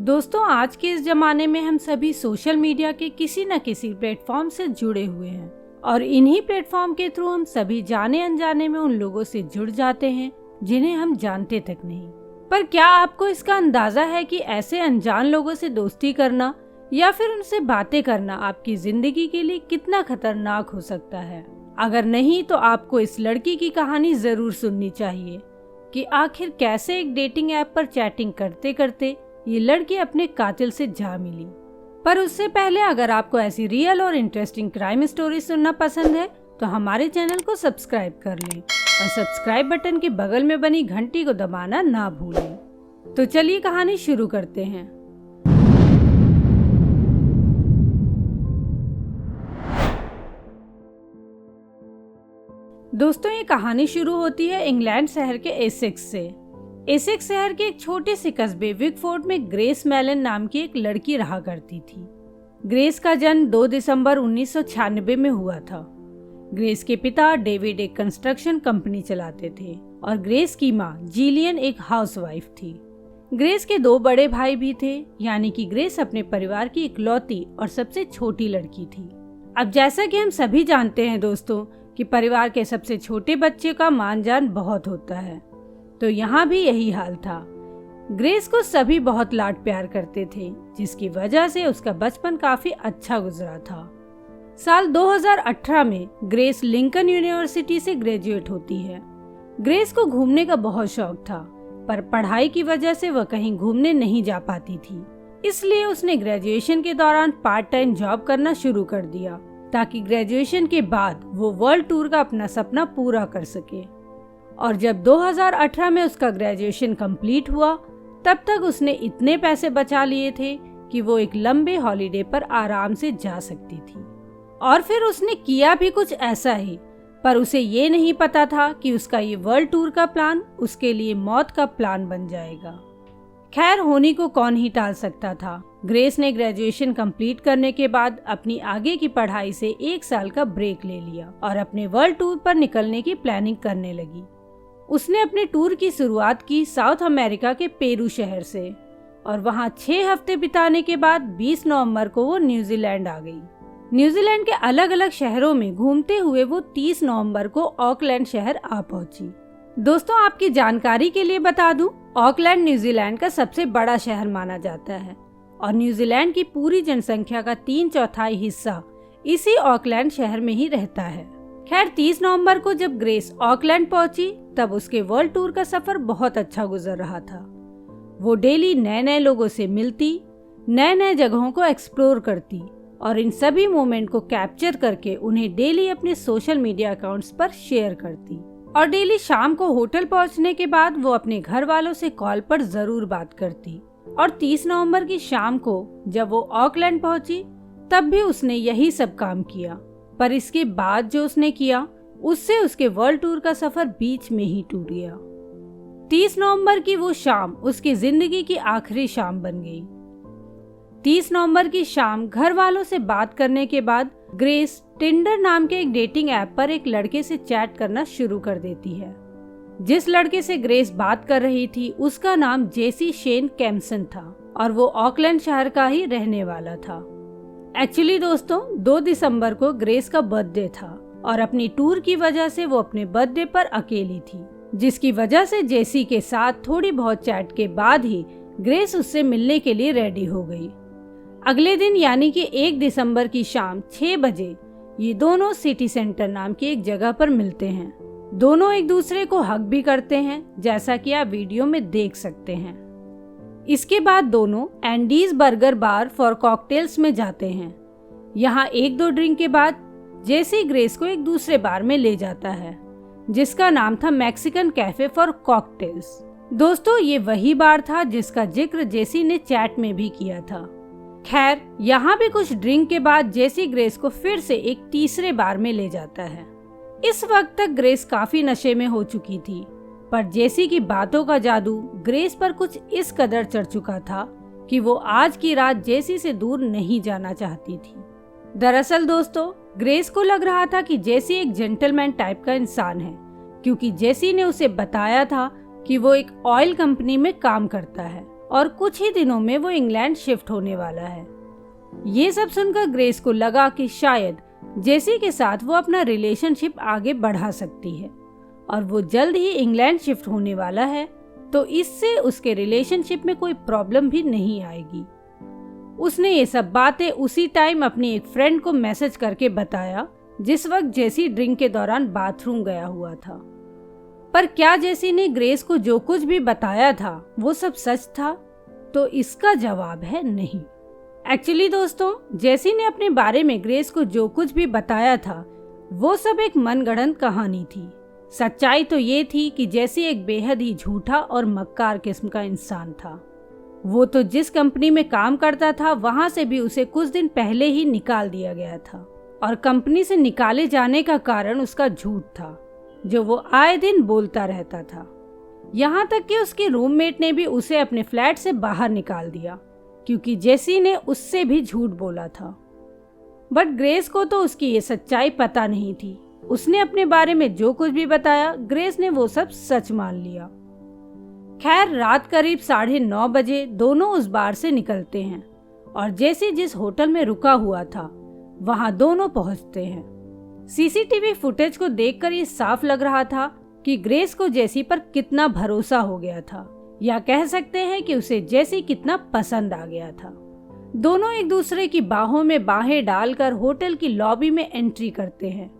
दोस्तों, आज के इस जमाने में हम सभी सोशल मीडिया के किसी न किसी प्लेटफॉर्म से जुड़े हुए हैं और इन्हीं प्लेटफॉर्म के थ्रू हम सभी जाने अनजाने में उन लोगों से जुड़ जाते हैं जिन्हें हम जानते तक नहीं। पर क्या आपको इसका अंदाजा है कि ऐसे अनजान लोगों से दोस्ती करना या फिर उनसे बातें करना आपकी जिंदगी के लिए कितना खतरनाक हो सकता है? अगर नहीं तो आपको इस लड़की की कहानी जरूर सुननी चाहिए कि आखिर कैसे एक डेटिंग ऐप पर चैटिंग करते करते ये लड़की अपने कातिल से जा मिली। पर उससे पहले अगर आपको ऐसी रियल और इंटरेस्टिंग क्राइम स्टोरी सुनना पसंद है तो हमारे चैनल को सब्सक्राइब कर लें और सब्सक्राइब बटन के बगल में बनी घंटी को दबाना ना भूलें। तो चलिए कहानी शुरू करते हैं। दोस्तों, ये कहानी शुरू होती है इंग्लैंड शहर के एसेक्स से। एसेक्स शहर के एक छोटे से कस्बे विकफोर्ड में ग्रेस मेलन नाम की एक लड़की रहा करती थी। ग्रेस का जन्म 2 दिसंबर 1996 में हुआ था। ग्रेस के पिता डेविड एक कंस्ट्रक्शन कंपनी चलाते थे और ग्रेस की मां जिलियन एक हाउसवाइफ थी। ग्रेस के 2 बड़े भाई भी थे, यानी कि ग्रेस अपने परिवार की इकलौती और सबसे छोटी लड़की थी। अब जैसा कि हम सभी जानते हैं दोस्तों कि परिवार के सबसे छोटे बच्चे का मान जान बहुत होता है, तो यहाँ भी यही हाल था। ग्रेस को सभी बहुत लाड प्यार करते थे, जिसकी वजह से उसका बचपन काफी अच्छा गुजरा था। साल 2018 में ग्रेस लिंकन यूनिवर्सिटी से ग्रेजुएट होती है। ग्रेस को घूमने का बहुत शौक था, पर पढ़ाई की वजह से वह कहीं घूमने नहीं जा पाती थी। इसलिए उसने ग्रेजुएशन के दौरान पार्ट टाइम जॉब करना शुरू कर दिया ताकि ग्रेजुएशन के बाद वो वर्ल्ड टूर का अपना सपना पूरा कर सके। और जब 2018 में उसका ग्रेजुएशन कंप्लीट हुआ, तब तक उसने इतने पैसे बचा लिए थे कि वो एक लंबे हॉलिडे पर आराम से जा सकती थी। और फिर उसने किया भी कुछ ऐसा ही, पर उसे ये नहीं पता था कि उसका ये वर्ल्ड टूर का प्लान उसके लिए मौत का प्लान बन जाएगा। खैर, होने को कौन ही टाल सकता था। ग्रेस ने ग्रेजुएशन कंप्लीट करने के बाद अपनी आगे की पढ़ाई से 1 साल का ब्रेक ले लिया और अपने वर्ल्ड टूर पर निकलने की प्लानिंग करने लगी। उसने अपने टूर की शुरुआत की साउथ अमेरिका के पेरू शहर से और वहां 6 हफ्ते बिताने के बाद 20 नवंबर को वो न्यूजीलैंड आ गई। न्यूजीलैंड के अलग अलग शहरों में घूमते हुए वो 30 नवंबर को ऑकलैंड शहर आ पहुंची। दोस्तों, आपकी जानकारी के लिए बता दूं, ऑकलैंड न्यूजीलैंड का सबसे बड़ा शहर माना जाता है और न्यूजीलैंड की पूरी जनसंख्या का 3/4 हिस्सा इसी ऑकलैंड शहर में ही रहता है। खैर, 30 नवंबर को जब ग्रेस ऑकलैंड पहुंची तब उसके वर्ल्ड टूर का सफर बहुत अच्छा गुजर रहा था। वो डेली नए नए लोगों से मिलती, नए नए जगहों को एक्सप्लोर करती और इन सभी मोमेंट को कैप्चर करके उन्हें डेली अपने सोशल मीडिया अकाउंट्स पर शेयर करती। और डेली शाम को होटल पहुंचने के बाद वो अपने घर वालों से कॉल पर जरूर बात करती। और 30 नवंबर की शाम को जब वो ऑकलैंड पहुंची तब भी उसने यही सब काम किया। पर इसके बाद जो उसने किया उससे उसके वर्ल्ड टूर का सफर बीच में ही टूट गया। 30 नवंबर की वो शाम उसकी जिंदगी की आखिरी शाम बन गई। 30 नवंबर की शाम घर वालों से बात करने के बाद ग्रेस टिंडर नाम के एक डेटिंग ऐप पर एक लड़के से चैट करना शुरू कर देती है। जिस लड़के से ग्रेस बात कर रही थी उसका नाम जेसी शेन कैम्सन था और वो ऑकलैंड शहर का ही रहने वाला था। एक्चुअली दोस्तों, 2 दिसंबर को ग्रेस का बर्थडे था और अपनी टूर की वजह से वो अपने बर्थडे पर अकेली थी, जिसकी वजह से जेसी के साथ थोड़ी बहुत चैट के बाद ही ग्रेस उससे मिलने के लिए रेडी हो गई। अगले दिन यानी कि 1 दिसंबर की शाम 6 बजे ये दोनों सिटी सेंटर नाम की एक जगह पर मिलते हैं। दोनों एक दूसरे को हग भी करते हैं, जैसा कि आप वीडियो में देख सकते हैं। इसके बाद दोनों Andy's burger bar for cocktails में जाते हैं। यहाँ 1-2 ड्रिंक के बाद जेसी ग्रेस को एक दूसरे बार में ले जाता है, जिसका नाम था मैक्सिकन कैफे फॉर कॉकटेल्स। दोस्तों, ये वही बार था जिसका जिक्र जेसी ने चैट में भी किया था। खैर, यहाँ भी कुछ ड्रिंक के बाद जेसी ग्रेस को फिर से एक तीसरे बार में ले जाता है। इस वक्त तक ग्रेस काफी नशे में हो चुकी थी, पर जेसी की बातों का जादू ग्रेस पर कुछ इस कदर चढ़ चुका था कि वो आज की रात जेसी से दूर नहीं जाना चाहती थी। दरअसल दोस्तों, ग्रेस को लग रहा था कि जेसी एक जेंटलमैन टाइप का इंसान है, क्योंकि जेसी ने उसे बताया था कि वो एक ऑयल कंपनी में काम करता है और कुछ ही दिनों में वो इंग्लैंड शिफ्ट होने वाला है। ये सब सुनकर ग्रेस को लगा कि शायद जेसी के साथ वो अपना रिलेशनशिप आगे बढ़ा सकती है और वो जल्द ही इंग्लैंड शिफ्ट होने वाला है, तो इससे उसके रिलेशनशिप में कोई प्रॉब्लम भी नहीं आएगी। उसने ये सब बातें उसी टाइम अपनी एक फ्रेंड को मैसेज करके बताया जिस वक्त जेसी ड्रिंक के दौरान बाथरूम गया हुआ था। पर क्या जेसी ने ग्रेस को जो कुछ भी बताया था वो सब सच था? तो इसका जवाब है नहीं। एक्चुअली दोस्तों, जेसी ने अपने बारे में ग्रेस को जो कुछ भी बताया था वो सब एक मनगढ़ंत कहानी थी। सच्चाई तो ये थी कि जेसी एक बेहद ही झूठा और मक्कार किस्म का इंसान था। वो तो जिस कंपनी में काम करता था वहां से भी उसे कुछ दिन पहले ही निकाल दिया गया था और कंपनी से निकाले जाने का कारण उसका झूठ था जो वो आए दिन बोलता रहता था। यहाँ तक कि उसके रूममेट ने भी उसे अपने फ्लैट से बाहर निकाल दिया क्योंकि जेसी ने उससे भी झूठ बोला था। बट ग्रेस को तो उसकी ये सच्चाई पता नहीं थी। उसने अपने बारे में जो कुछ भी बताया ग्रेस ने वो सब सच मान लिया। खैर, रात करीब 9:30 बजे दोनों उस बार से निकलते हैं और जेसी जिस होटल में रुका हुआ था वहां दोनों पहुंचते हैं। सीसीटीवी फुटेज को देखकर ये साफ लग रहा था कि ग्रेस को जेसी पर कितना भरोसा हो गया था, या कह सकते हैं कि उसे जेसी कितना पसंद आ गया था। दोनों एक दूसरे की बाहों में बाहें डालकर होटल की लॉबी में एंट्री करते हैं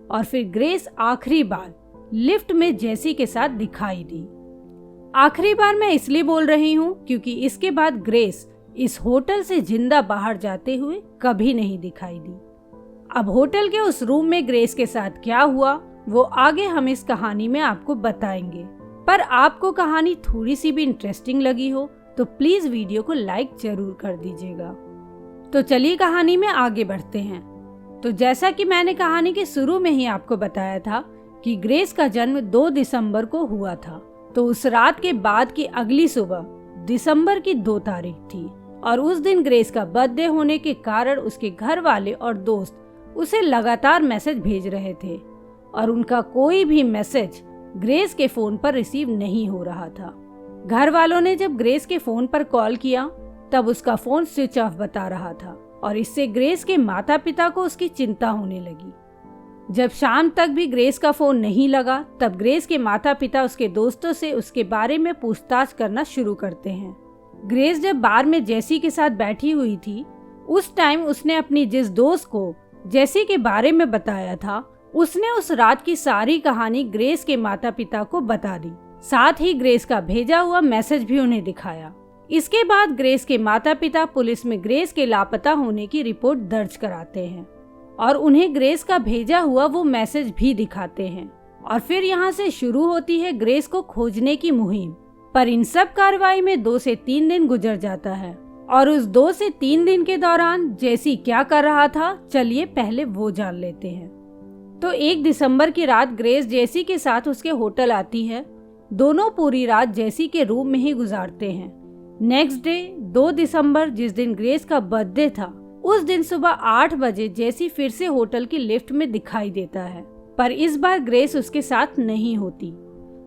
और फिर ग्रेस आखिरी बार लिफ्ट में जेसी के साथ दिखाई दी। आखिरी बार मैं इसलिए बोल रही हूँ क्योंकि इसके बाद ग्रेस इस होटल से जिंदा बाहर जाते हुए कभी नहीं दिखाई दी। अब होटल के उस रूम में ग्रेस के साथ क्या हुआ वो आगे हम इस कहानी में आपको बताएंगे। पर आपको कहानी थोड़ी सी भी इंटरेस्टिंग लगी हो तो प्लीज वीडियो को लाइक जरूर कर दीजिएगा। तो चलिए कहानी में आगे बढ़ते हैं। तो जैसा कि मैंने कहानी के शुरू में ही आपको बताया था कि ग्रेस का जन्म 2 दिसंबर को हुआ था, तो उस रात के बाद की अगली सुबह दिसंबर की 2 तारीख थी और उस दिन ग्रेस का बर्थडे होने के कारण उसके घर वाले और दोस्त उसे लगातार मैसेज भेज रहे थे और उनका कोई भी मैसेज ग्रेस के फोन पर रिसीव नहीं हो रहा था। घर वालों ने जब ग्रेस के फोन पर कॉल किया तब उसका फोन स्विच ऑफ बता रहा था और इससे ग्रेस के माता पिता को उसकी चिंता होने लगी। जब शाम तक भी ग्रेस का फोन नहीं लगा तब ग्रेस के माता पिता उसके दोस्तों से उसके बारे में पूछताछ करना शुरू करते हैं। ग्रेस जब बार में जेसी के साथ बैठी हुई थी उस टाइम उसने अपनी जिस दोस्त को जेसी के बारे में बताया था उसने उस रात की सारी कहानी ग्रेस के माता पिता को बता दी। साथ ही ग्रेस का भेजा हुआ मैसेज भी उन्हें दिखाया। इसके बाद ग्रेस के माता पिता पुलिस में ग्रेस के लापता होने की रिपोर्ट दर्ज कराते हैं और उन्हें ग्रेस का भेजा हुआ वो मैसेज भी दिखाते हैं और फिर यहाँ से शुरू होती है ग्रेस को खोजने की मुहिम। पर इन सब कार्रवाई में 2 से 3 दिन गुजर जाता है और उस 2 से 3 दिन के दौरान जेसी क्या कर रहा था चलिए पहले वो जान लेते हैं। तो 1 दिसंबर की रात ग्रेस जेसी के साथ उसके होटल आती है। दोनों पूरी रात जेसी के रूम में ही गुजारते हैं। नेक्स्ट डे 2 दिसंबर जिस दिन ग्रेस का बर्थडे था उस दिन सुबह 8 बजे जेसी फिर से होटल की लिफ्ट में दिखाई देता है, पर इस बार ग्रेस उसके साथ नहीं होती।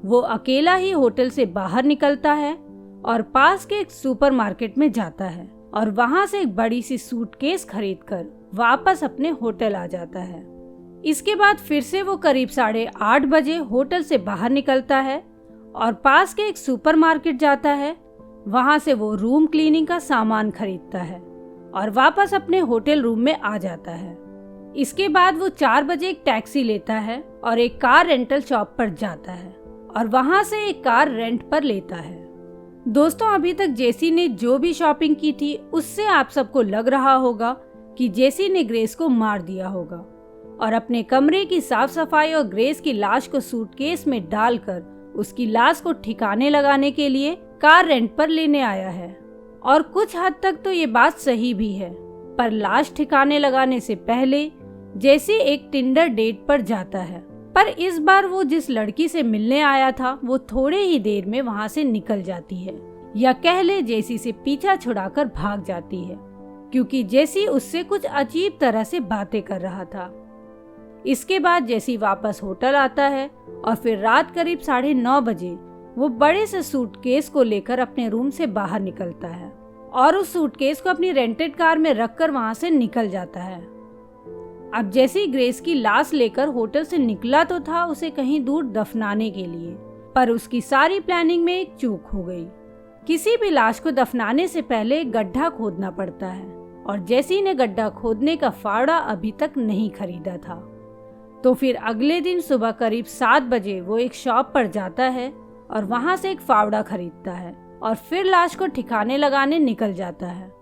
वो अकेला ही होटल से बाहर निकलता है और पास के एक सुपरमार्केट में जाता है और वहां से एक बड़ी सी सूटकेस खरीदकर वापस अपने होटल आ जाता है। इसके बाद फिर से वो करीब 8:30 बजे होटल से बाहर निकलता है और पास के एक सुपरमार्केट जाता है। वहां से वो रूम क्लीनिंग का सामान खरीदता है और वापस अपने होटल रूम में आ जाता है। इसके बाद वो 4 बजे एक टैक्सी लेता है और एक कार रेंटल शॉप पर जाता है और वहां से एक कार रेंट पर लेता है। दोस्तों, अभी तक जेसी ने जो भी शॉपिंग की थी उससे आप सबको लग रहा होगा कि जेसी ने ग्रेस को मार दिया होगा और अपने कमरे की साफ सफाई और ग्रेस की लाश को सूटकेस में डालकर उसकी लाश को ठिकाने लगाने के लिए कार रेंट पर लेने आया है। और कुछ हद तक तो ये बात सही भी है, पर लाश ठिकाने लगाने से पहले जेसी एक टिंडर डेट पर जाता है। पर इस बार वो जिस लड़की से मिलने आया था वो थोड़े ही देर में वहां से निकल जाती है, या कह ले जेसी से पीछा छुड़ाकर भाग जाती है क्योंकि जेसी उससे कुछ अजीब तरह से बातें कर रहा था। इसके बाद जेसी वापस होटल आता है और फिर रात करीब 9:30 बजे वो बड़े से सूटकेस को लेकर अपने रूम से बाहर निकलता है और उस सूटकेस को अपनी रेंटेड कार में रखकर वहां से निकल जाता है। अब जैसे ही ग्रेस की लाश लेकर होटल से निकला तो था उसे कहीं दूर दफनाने के लिए, पर उसकी सारी प्लानिंग में एक चूक हो गई। किसी भी लाश को दफनाने से पहले एक गड्ढा खोदना पड़ता है और जैसी ने गड्ढा खोदने का फावड़ा अभी तक नहीं खरीदा था। तो फिर अगले दिन सुबह करीब 7 बजे वो एक शॉप पर जाता है और वहां से एक फावड़ा खरीदता है और फिर लाश को ठिकाने लगाने निकल जाता है।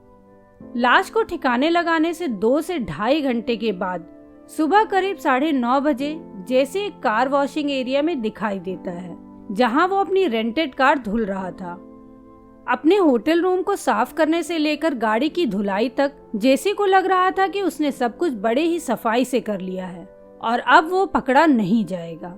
लाश को ठिकाने लगाने से 2 से ढाई घंटे के बाद सुबह करीब 9:30 बजे जैसे एक कार वॉशिंग एरिया में दिखाई देता है, जहां वो अपनी रेंटेड कार धुल रहा था। अपने होटल रूम को साफ करने से लेकर गाड़ी की धुलाई तक जैसी को लग रहा था कि उसने सब कुछ बड़े ही सफाई से कर लिया है और अब वो पकड़ा नहीं जाएगा,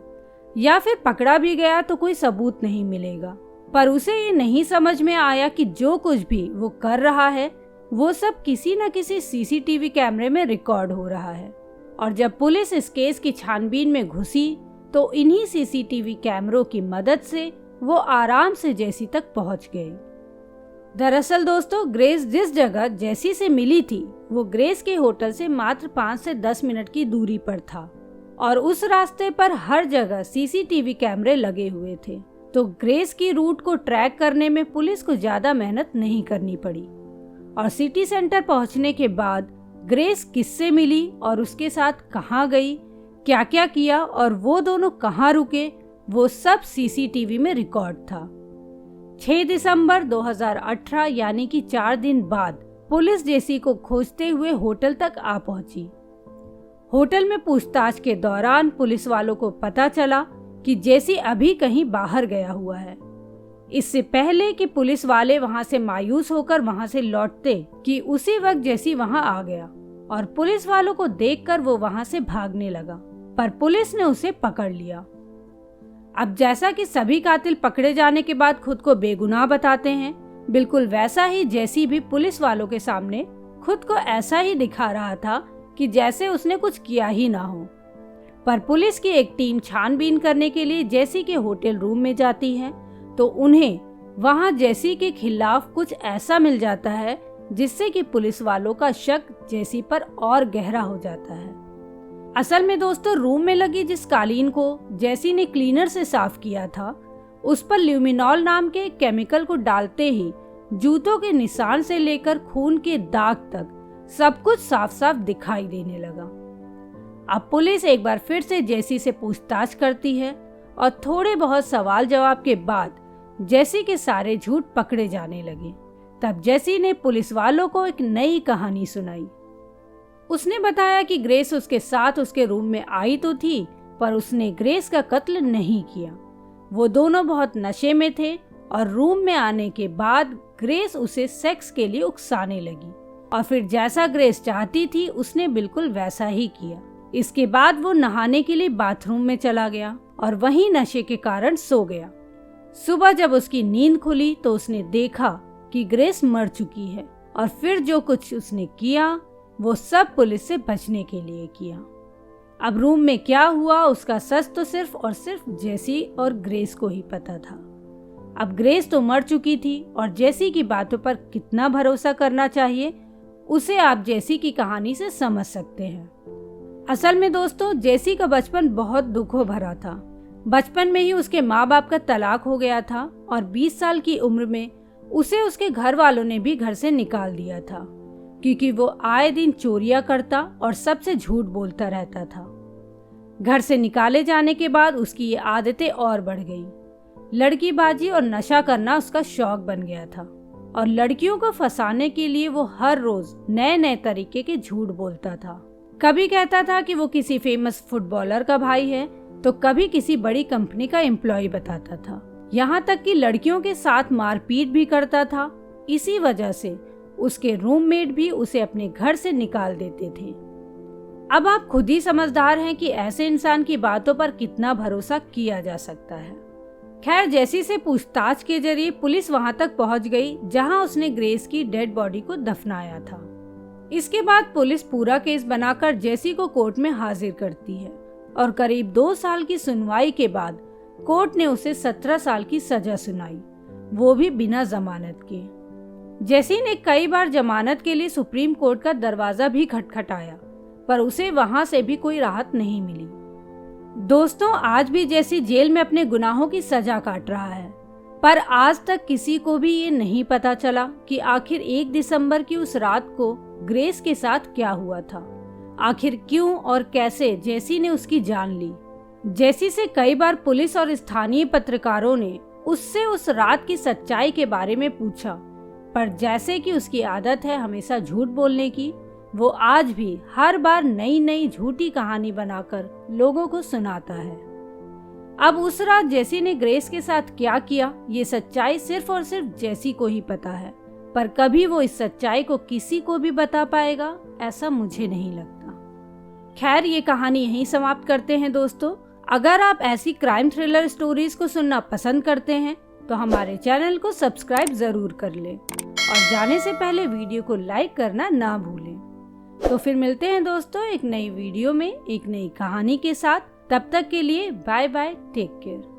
या फिर पकड़ा भी गया तो कोई सबूत नहीं मिलेगा। पर उसे ये नहीं समझ में आया कि जो कुछ भी वो कर रहा है वो सब किसी न किसी सीसीटीवी कैमरे में रिकॉर्ड हो रहा है। और जब पुलिस इस केस की छानबीन में घुसी तो इन्हीं सीसीटीवी कैमरों की मदद से वो आराम से जेसी तक पहुंच गए। दरअसल दोस्तों, ग्रेस जिस जगह जेसी से मिली थी वो ग्रेस के होटल से मात्र 5 से 10 मिनट की दूरी पर था और उस रास्ते पर हर जगह सीसीटीवी कैमरे लगे हुए थे। तो ग्रेस की रूट को ट्रैक करने में पुलिस को ज्यादा मेहनत नहीं करनी पड़ी और सिटी सेंटर पहुंचने के बाद ग्रेस किससे मिली और उसके साथ कहां गई, क्या क्या किया और वो दोनों कहां रुके, वो सब सीसीटीवी में रिकॉर्ड था। 6 दिसंबर 2018 यानी कि 4 दिन बाद पुलिस जेसी को खोजते हुए होटल तक आ पहुंची। होटल में पूछताछ के दौरान पुलिस वालों को पता चला कि जेसी अभी कहीं बाहर गया हुआ है। इससे पहले कि पुलिस वाले वहां से मायूस होकर वहां से लौटते कि उसी वक्त जेसी वहां आ गया और पुलिस वालों को देखकर वो वहां से भागने लगा, पर पुलिस ने उसे पकड़ लिया। अब जैसा कि सभी कातिल पकड़े जाने के बाद खुद को बेगुनाह बताते हैं, बिल्कुल वैसा ही जेसी भी पुलिस वालों के सामने खुद को ऐसा ही दिखा रहा था कि जैसे उसने कुछ किया ही ना हो। पर पुलिस की एक टीम छानबीन करने के लिए जेसी के होटल रूम में जाती है तो उन्हें वहां जेसी के खिलाफ कुछ ऐसा मिल जाता है जिससे कि पुलिस वालों का शक जेसी पर और गहरा हो जाता है। असल में दोस्तों, रूम में लगी जिस कालीन को जेसी ने क्लीनर से साफ किया था उस पर ल्यूमिनॉल नाम के केमिकल को डालते ही जूतों के निशान से लेकर खून के दाग तक सब कुछ साफ साफ दिखाई देने लगा। अब पुलिस एक बार फिर से जेसी से पूछताछ करती है और थोड़े बहुत सवाल जवाब के बाद जेसी के सारे झूठ पकड़े जाने लगे। तब जेसी ने पुलिस वालों को एक नई कहानी सुनाई। उसने बताया कि ग्रेस उसके साथ उसके रूम में आई तो थी, पर उसने ग्रेस का कत्ल नहीं किया। वो दोनों बहुत नशे में थे और रूम में आने के बाद ग्रेस उसे सेक्स के लिए उकसाने लगी और फिर जैसा ग्रेस चाहती थी उसने बिल्कुल वैसा ही किया। इसके बाद वो नहाने के लिए बाथरूम में चला गया और वहीं नशे के कारण सो गया। सुबह जब उसकी नींद खुली तो उसने देखा कि ग्रेस मर चुकी है और फिर जो कुछ उसने किया वो सब पुलिस से बचने के लिए किया। अब रूम में क्या हुआ उसका सच तो सिर्फ और सिर्फ जेसी और ग्रेस को ही पता था। अब ग्रेस तो मर चुकी थी और जेसी की बातों पर कितना भरोसा करना चाहिए उसे आप जेसी की कहानी से समझ सकते हैं। असल में दोस्तों, जेसी का बचपन बहुत दुखों भरा था। बचपन में ही उसके माँ बाप का तलाक हो गया था और 20 साल की उम्र में उसे उसके घर वालों ने भी घर से निकाल दिया था, क्योंकि वो आए दिन चोरियां करता और सबसे झूठ बोलता रहता था। घर से निकाले जाने के बाद उसकी ये आदतें और बढ़ गई। लड़कीबाजी और नशा करना उसका शौक बन गया था और लड़कियों को फंसाने के लिए वो हर रोज नए नए तरीके के झूठ बोलता था। कभी कहता था कि वो किसी फेमस फुटबॉलर का भाई है तो कभी किसी बड़ी कंपनी का एम्प्लॉय बताता था। यहाँ तक कि लड़कियों के साथ मारपीट भी करता था। इसी वजह से उसके रूममेट भी उसे अपने घर से निकाल देते थे। अब आप खुद ही समझदार हैं कि ऐसे इंसान की बातों पर कितना भरोसा किया जा सकता है। खैर, जेसी से पूछताछ के जरिए पुलिस वहां तक पहुंच गई जहां उसने ग्रेस की डेड बॉडी को दफनाया था। इसके बाद पुलिस पूरा केस बनाकर जेसी को कोर्ट में हाजिर करती है और करीब 2 साल की सुनवाई के बाद कोर्ट ने उसे 17 साल की सजा सुनाई, वो भी बिना जमानत के। जेसी ने कई बार जमानत के लिए सुप्रीम कोर्ट का दरवाजा भी खटखटाया, पर उसे वहां से भी कोई राहत नहीं मिली। दोस्तों, आज भी जेसी जेल में अपने गुनाहों की सजा काट रहा है, पर आज तक किसी को भी ये नहीं पता चला कि आखिर 1 दिसंबर की उस रात को ग्रेस के साथ क्या हुआ था। आखिर क्यों और कैसे जेसी ने उसकी जान ली। जेसी से कई बार पुलिस और स्थानीय पत्रकारों ने उससे उस रात की सच्चाई के बारे में पूछा, पर जैसे कि उसकी आदत है हमेशा झूठ बोलने की, वो आज भी हर बार नई नई झूठी कहानी बनाकर लोगों को सुनाता है। अब उस रात जेसी ने ग्रेस के साथ क्या किया, ये सच्चाई सिर्फ और सिर्फ जेसी को ही पता है, पर कभी वो इस सच्चाई को किसी को भी बता पाएगा, ऐसा मुझे नहीं लगता। खैर, ये कहानी यहीं समाप्त करते हैं दोस्तों। अगर आप ऐसी क्राइम थ्रिलर स्टोरीज को सुनना पसंद करते हैं तो हमारे चैनल को सब्सक्राइब जरूर कर लें और जाने से पहले वीडियो को लाइक करना ना भूलें। तो फिर मिलते हैं दोस्तों एक नई वीडियो में एक नई कहानी के साथ। तब तक के लिए बाय बाय, टेक केयर।